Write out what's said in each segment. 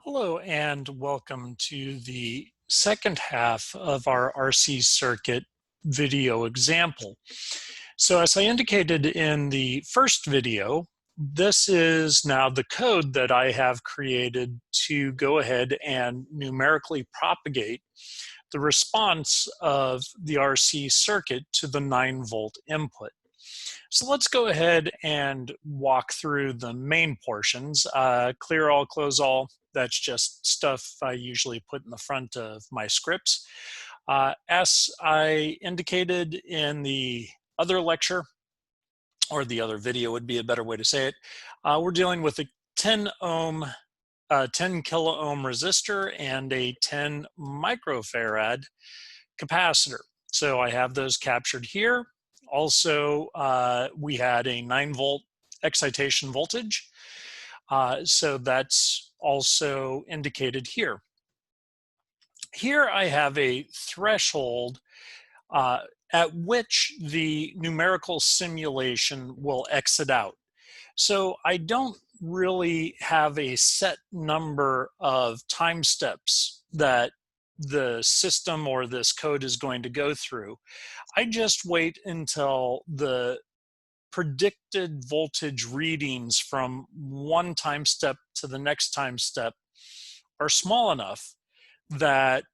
Hello and welcome to the second half of our RC circuit video example. So as I indicated in the first video, this is now the code that I have created to go ahead and numerically propagate the response of the RC circuit to the 9-volt input. So let's go ahead and walk through the main portions. Clear all, close all, that's just stuff I usually put in the front of my scripts. As I indicated in the other lecture, or the other video would be a better way to say it, we're dealing with a 10 kilo ohm resistor and a 10 microfarad capacitor. So I have those captured here. Also, we had a 9-volt excitation voltage. So that's also indicated here. Here I have a threshold at which the numerical simulation will exit out. So I don't really have a set number of time steps that the system or this code is going to go through. I just wait until the predicted voltage readings from one time step to the next time step are small enough that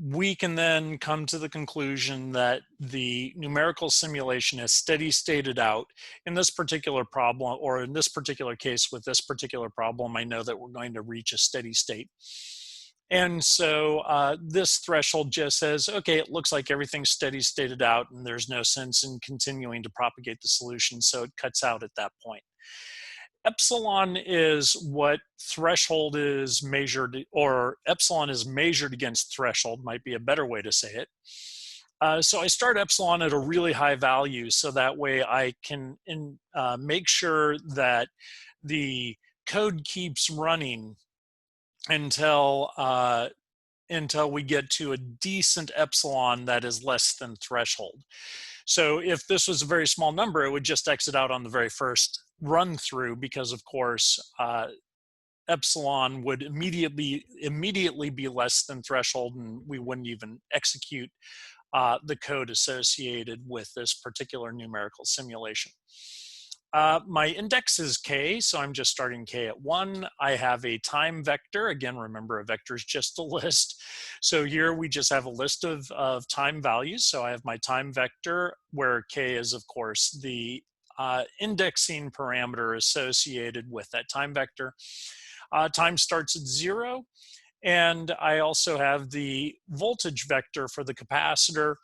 we can then come to the conclusion that the numerical simulation is steady stated out. In this particular problem, or in this particular case with this particular problem, I know that we're going to reach a steady state. And so this threshold just says, okay, it looks like everything's steady stated out and there's no sense in continuing to propagate the solution, so it cuts out at that point. Epsilon is what threshold is measured, or epsilon is measured against threshold, might be a better way to say it. So I start epsilon at a really high value, so that way I can make sure that the code keeps running until we get to a decent epsilon that is less than threshold. So if this was a very small number, it would just exit out on the very first run through, because of course epsilon would immediately be less than threshold, and we wouldn't even execute the code associated with this particular numerical simulation. My index is k, so I'm just starting k at 1. I have a time vector. Again, remember, a vector is just a list. So here we just have a list of time values. So I have my time vector, where k is, of course, the indexing parameter associated with that time vector. Time starts at 0. And I also have the voltage vector for the capacitor,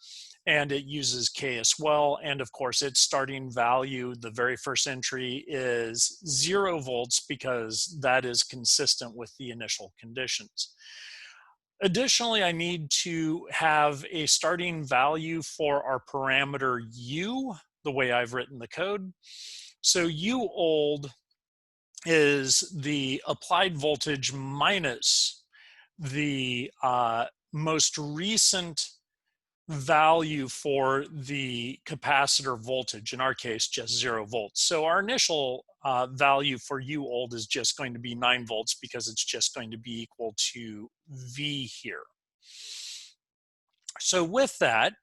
and it uses k as well. And of course, its starting value, the very first entry, is 0 volts, because that is consistent with the initial conditions. Additionally, I need to have a starting value for our parameter u, the way I've written the code. So u old is the applied voltage minus the most recent value for the capacitor voltage, in our case just 0 volts. So our initial value for u old is just going to be 9 volts, because it's just going to be equal to V here. So with that,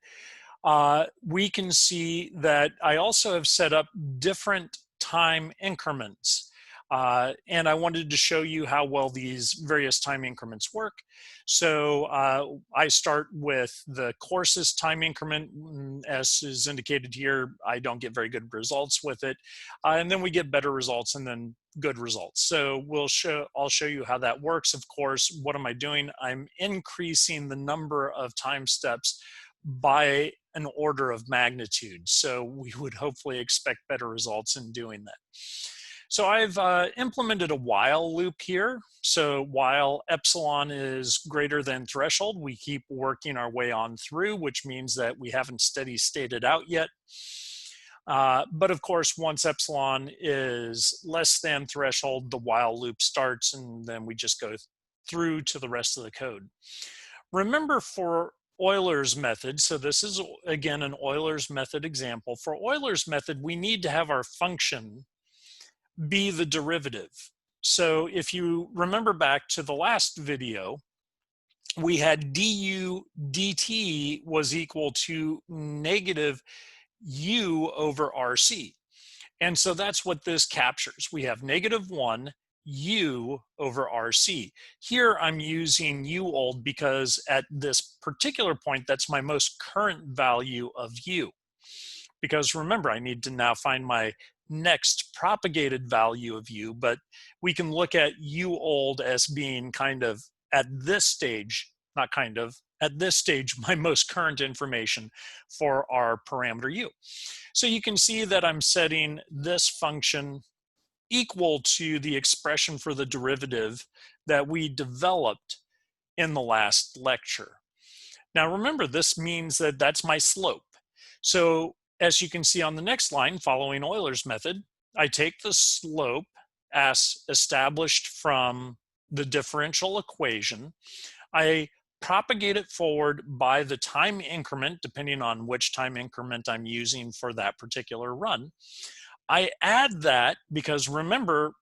we can see that I also have set up different time increments. And I wanted to show you how well these various time increments work. So I start with the coarsest time increment. As is indicated here, I don't get very good results with it. And then we get better results, and then good results. So I'll show you how that works. Of course, what am I doing? I'm increasing the number of time steps by an order of magnitude. So we would hopefully expect better results in doing that. So I've implemented a while loop here. So while epsilon is greater than threshold, we keep working our way on through, which means that we haven't steady stated out yet. But of course, once epsilon is less than threshold, the while loop starts, and then we just go through to the rest of the code. Remember, for Euler's method, so this is again an Euler's method example. For Euler's method, we need to have our function be the derivative. So if you remember back to the last video, we had du dt was equal to negative u over rc. And so that's what this captures. We have -1 u over rc. Here I'm using u old because at this particular point, that's my most current value of u. Because remember, I need to now find my next propagated value of u, but we can look at u old as being kind of at this stage, not kind of, at this stage, my most current information for our parameter u. So you can see that I'm setting this function equal to the expression for the derivative that we developed in the last lecture. Now remember, this means that that's my slope. So as you can see on the next line, following Euler's method, I take the slope as established from the differential equation. I propagate it forward by the time increment, depending on which time increment I'm using for that particular run. I add that because remember,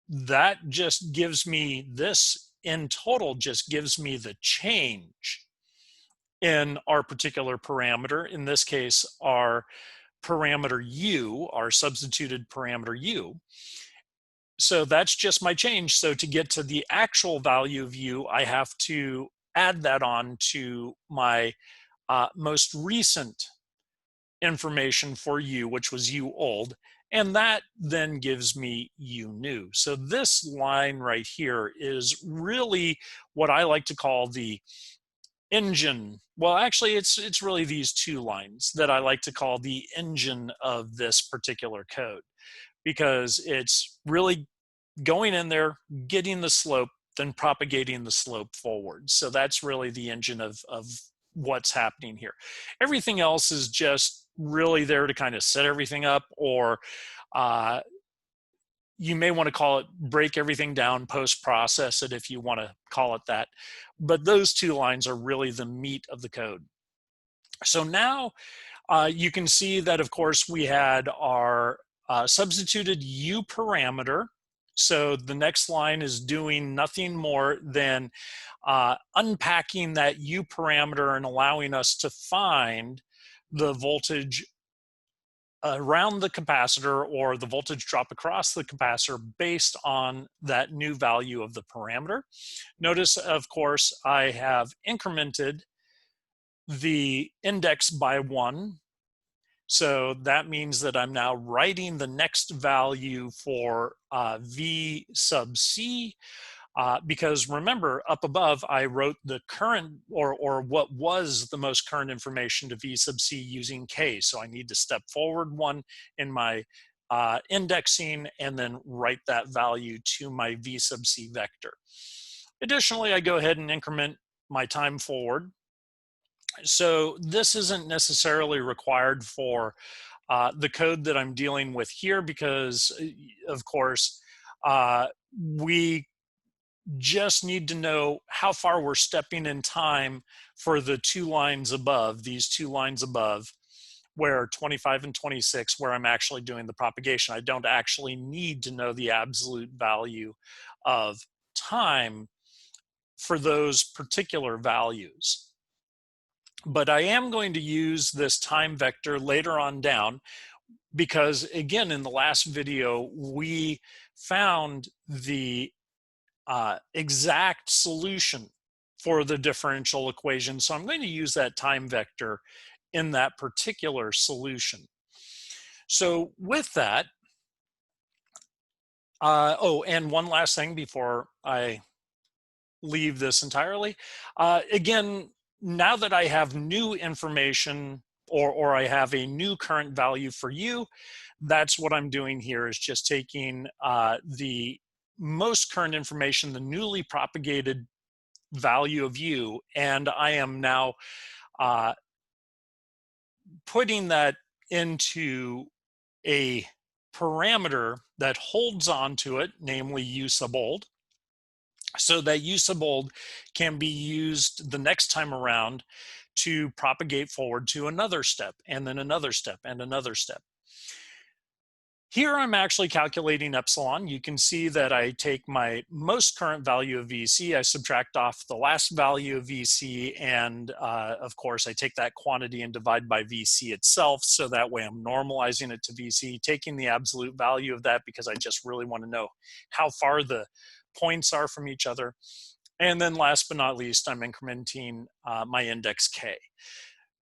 that just gives me this in total, just gives me the change in our particular parameter, in this case, our parameter u, our substituted parameter u. So that's just my change. So to get to the actual value of u, I have to add that on to my most recent information for u, which was u old, and that then gives me u new. So this line right here is really what I like to call the engine. Well, actually, it's really these two lines that I like to call the engine of this particular code, because it's really going in there, getting the slope, then propagating the slope forward. So that's really the engine of what's happening here. Everything else is just really there to kind of set everything up, or you may want to call it break everything down, post-process it if you want to call it that. But those two lines are really the meat of the code. So now you can see that, of course, we had our substituted u parameter. So the next line is doing nothing more than unpacking that u parameter and allowing us to find the voltage around the capacitor, or the voltage drop across the capacitor, based on that new value of the parameter. Notice, of course, I have incremented the index by 1. So that means that I'm now writing the next value for V sub C, because remember, up above, I wrote the current, or what was the most current information to V sub C using K. So I need to step forward 1 in my indexing and then write that value to my V sub C vector. Additionally, I go ahead and increment my time forward. So this isn't necessarily required for the code that I'm dealing with here, because, of course, we just need to know how far we're stepping in time for the two lines above, these two lines above, where 25 and 26, where I'm actually doing the propagation. I don't actually need to know the absolute value of time for those particular values. But I am going to use this time vector later on down, because again, in the last video, we found the exact solution for the differential equation. So I'm going to use that time vector in that particular solution. So with that, oh, and one last thing before I leave this entirely. Again, now that I have new information, or I have a new current value for u, that's what I'm doing here, is just taking the most current information, the newly propagated value of u, and I am now putting that into a parameter that holds on to it, namely u sub old, so that u sub old can be used the next time around to propagate forward to another step, and then another step, and another step. Here I'm actually calculating epsilon. You can see that I take my most current value of VC, I subtract off the last value of VC, and of course I take that quantity and divide by VC itself, so that way I'm normalizing it to VC, taking the absolute value of that because I just really want to know how far the points are from each other. And then last but not least, I'm incrementing my index K.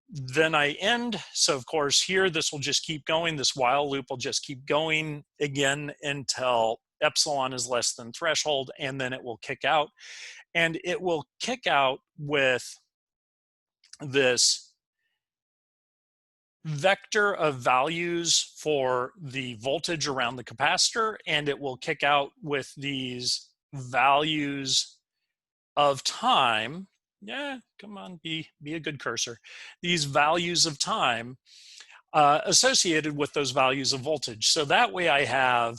Then I end. So of course here, this will just keep going. This while loop will just keep going again until epsilon is less than threshold, and then it will kick out. And it will kick out with this vector of values for the voltage around the capacitor, and it will kick out with these values of time. Yeah, come on, be a good cursor. These values of time associated with those values of voltage. So that way I have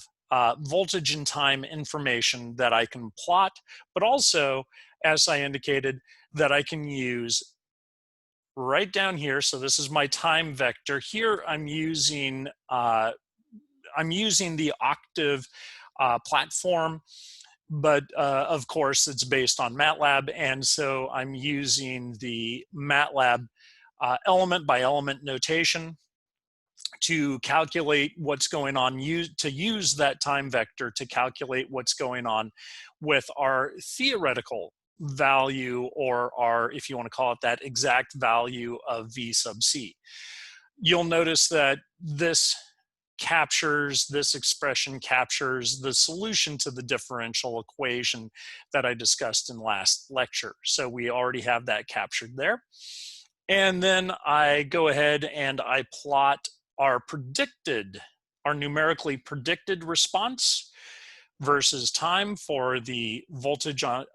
voltage and time information that I can plot, but also, as I indicated, that I can use right down here. So this is my time vector. Here I'm using the Octave platform, but of course it's based on MATLAB, and so I'm using the MATLAB element by element notation to calculate what's going on, to use that time vector to calculate what's going on with our theoretical value, or our, if you want to call it that, exact value of V sub C. You'll notice that this expression captures the solution to the differential equation that I discussed in last lecture. So we already have that captured there. And then I go ahead and I plot our numerically predicted response versus time for the voltage on,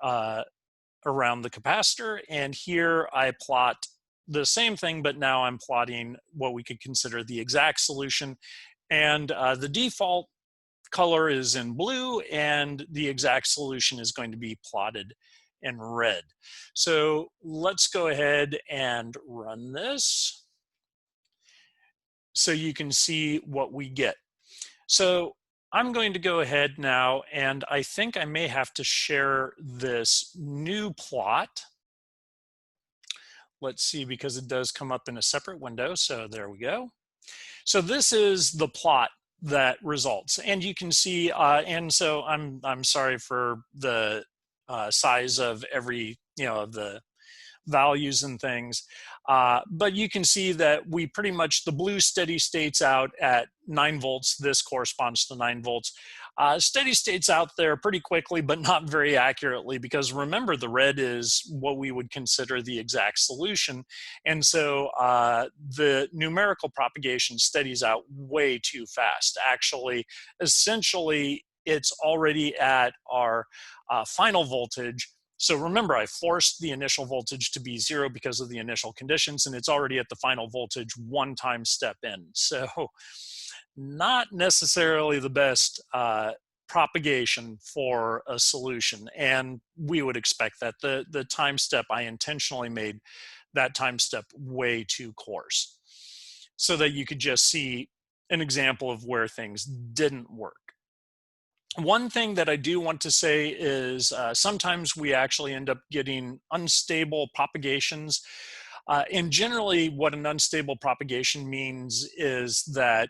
around the capacitor. And here I plot the same thing, but now I'm plotting what we could consider the exact solution. And the default color is in blue, and the exact solution is going to be plotted in red. So let's go ahead and run this so you can see what we get. So I'm going to go ahead now, and I think I may have to share this new plot. Let's see, because it does come up in a separate window. So there we go. So this is the plot that results, and you can see, and so I'm sorry for the size of every, of the values and things, but you can see that we pretty much, the blue steady states out at 9 volts. This corresponds to 9 volts. Steady states out there pretty quickly, but not very accurately, because remember, the red is what we would consider the exact solution. And so the numerical propagation steadies out way too fast. Actually, essentially, it's already at our final voltage. So remember, I forced the initial voltage to be 0 because of the initial conditions, and it's already at the final voltage one time step in. So not necessarily the best propagation for a solution. And we would expect that. The time step, I intentionally made that time step way too coarse so that you could just see an example of where things didn't work. One thing that I do want to say is sometimes we actually end up getting unstable propagations. And generally what an unstable propagation means is that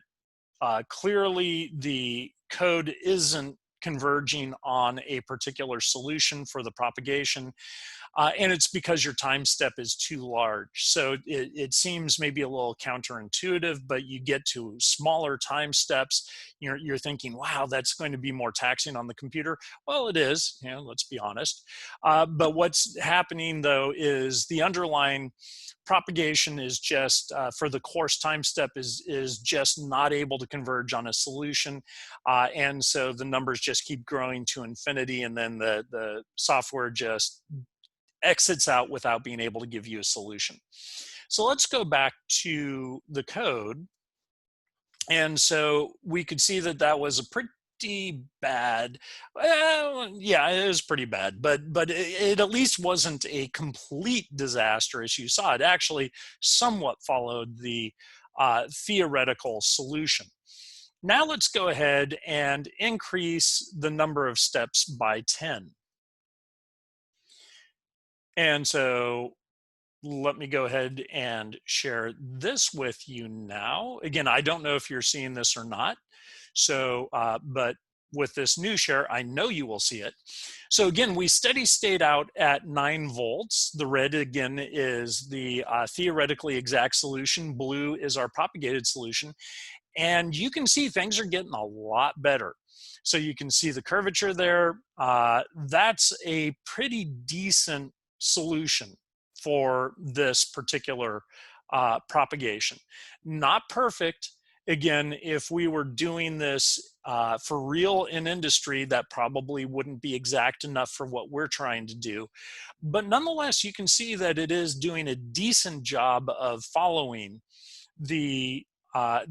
clearly the code isn't converging on a particular solution for the propagation. And it's because your time step is too large. So it seems maybe a little counterintuitive, but you get to smaller time steps. You're thinking, wow, that's going to be more taxing on the computer. Well, it is, let's be honest. But what's happening though is the underlying propagation is just, for the coarse time step, is just not able to converge on a solution. And so the numbers just keep growing to infinity, and then the software just exits out without being able to give you a solution. So let's go back to the code. And so we could see that that was a pretty bad, well, yeah, it was pretty bad, but it at least wasn't a complete disaster as you saw. It actually somewhat followed the theoretical solution. Now let's go ahead and increase the number of steps by 10. And so let me go ahead and share this with you now. Again, I don't know if you're seeing this or not. So, but with this new share, I know you will see it. So again, we steady state out at 9 volts. The red, again, is the theoretically exact solution. Blue is our propagated solution. And you can see things are getting a lot better. So you can see the curvature there. That's a pretty decent solution for this particular propagation. Not perfect. Again, if we were doing this for real in industry, that probably wouldn't be exact enough for what we're trying to do. But nonetheless, you can see that it is doing a decent job of following the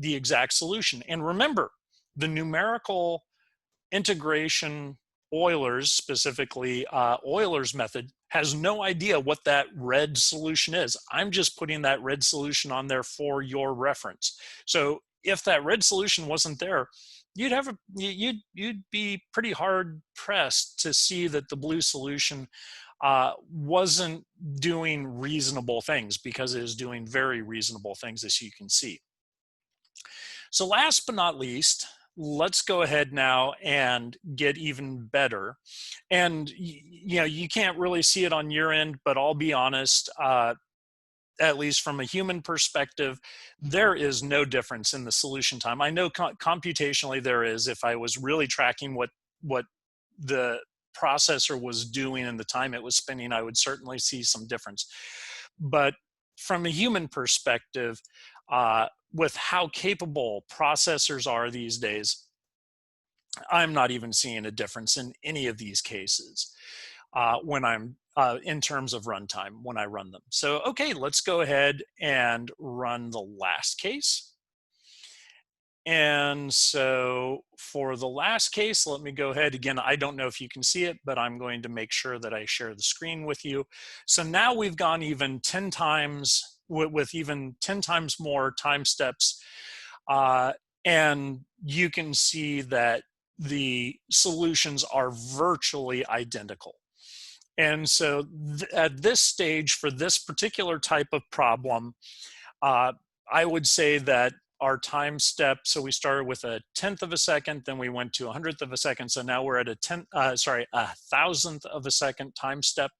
exact solution. And remember, the numerical integration Eulers, specifically Euler's method, has no idea what that red solution is. I'm just putting that red solution on there for your reference. So if that red solution wasn't there, you'd be pretty hard pressed to see that the blue solution wasn't doing reasonable things, because it is doing very reasonable things, as you can see. So last but not least, let's go ahead now and get even better. And you know, you can't really see it on your end, but I'll be honest, at least from a human perspective, there is no difference in the solution time. I know computationally there is. If I was really tracking what the processor was doing and the time it was spending, I would certainly see some difference. But from a human perspective, with how capable processors are these days, I'm not even seeing a difference in any of these cases when I'm in terms of runtime when I run them. So, okay, let's go ahead and run the last case. And so for the last case, let me go ahead. Again, I don't know if you can see it, but I'm going to make sure that I share the screen with you. So now we've gone even 10 times, with even 10 times more time steps. And you can see that the solutions are virtually identical. And so at this stage, for this particular type of problem, I would say that our time step, so we started with 1/10 of a second, then we went to 100th of a second, so now we're at a 1,000th of a second time step.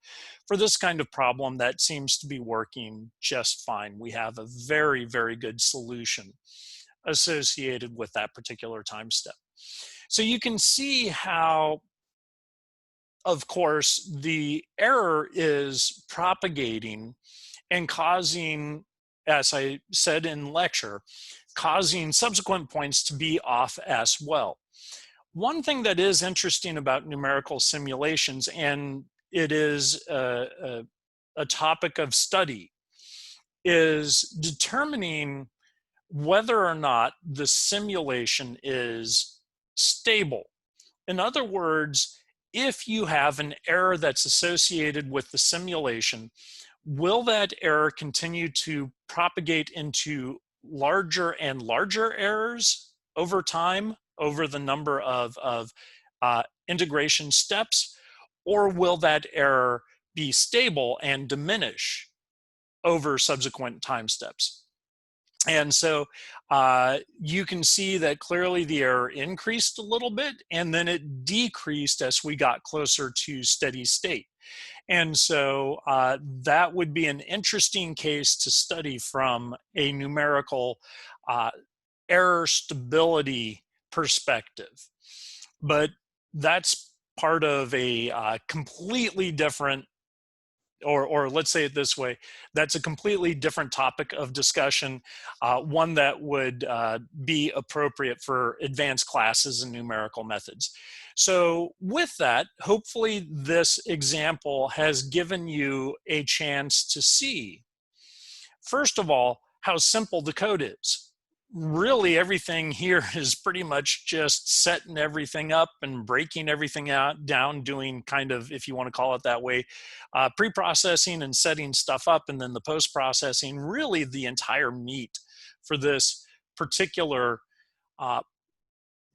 For this kind of problem, that seems to be working just fine. We have a very, very good solution associated with that particular time step. So you can see how, of course, the error is propagating and causing, as I said in lecture, causing subsequent points to be off as well. One thing that is interesting about numerical simulations, and it is a topic of study, is determining whether or not the simulation is stable. In other words, if you have an error that's associated with the simulation, will that error continue to propagate into larger and larger errors over time, over the number of integration steps, or will that error be stable and diminish over subsequent time steps? And so you can see that clearly the error increased a little bit, and then it decreased as we got closer to steady state. And so that would be an interesting case to study from a numerical error stability perspective. But that's part of a completely different, or let's say it this way, that's a completely different topic of discussion, one that would be appropriate for advanced classes and numerical methods. So with that, hopefully this example has given you a chance to see, first of all, how simple the code is. Really, everything here is pretty much just setting everything up and breaking everything down, doing kind of, if you want to call it that way, pre-processing and setting stuff up, and then the post-processing. Really, the entire meat for this particular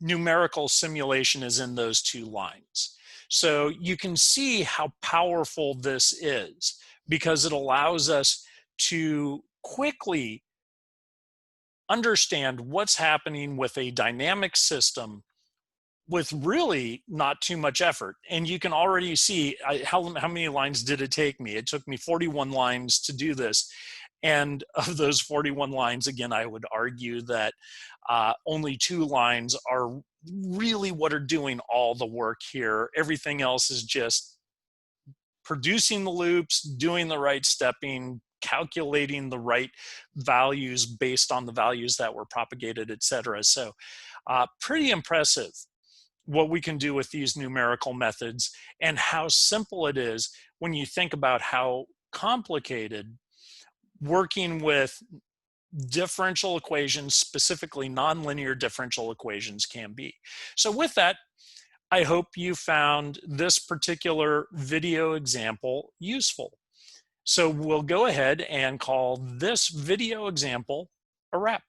numerical simulation is in those two lines. So you can see how powerful this is because it allows us to quickly understand what's happening with a dynamic system with really not too much effort. And you can already see how many lines did it take me? It took me 41 lines to do this. And of those 41 lines, again, I would argue that only 2 lines are really what are doing all the work here. Everything else is just producing the loops, doing the right stepping, calculating the right values based on the values that were propagated, etc. So pretty impressive what we can do with these numerical methods and how simple it is when you think about how complicated working with differential equations, specifically nonlinear differential equations, can be. So with that, I hope you found this particular video example useful. So we'll go ahead and call this video example a wrap.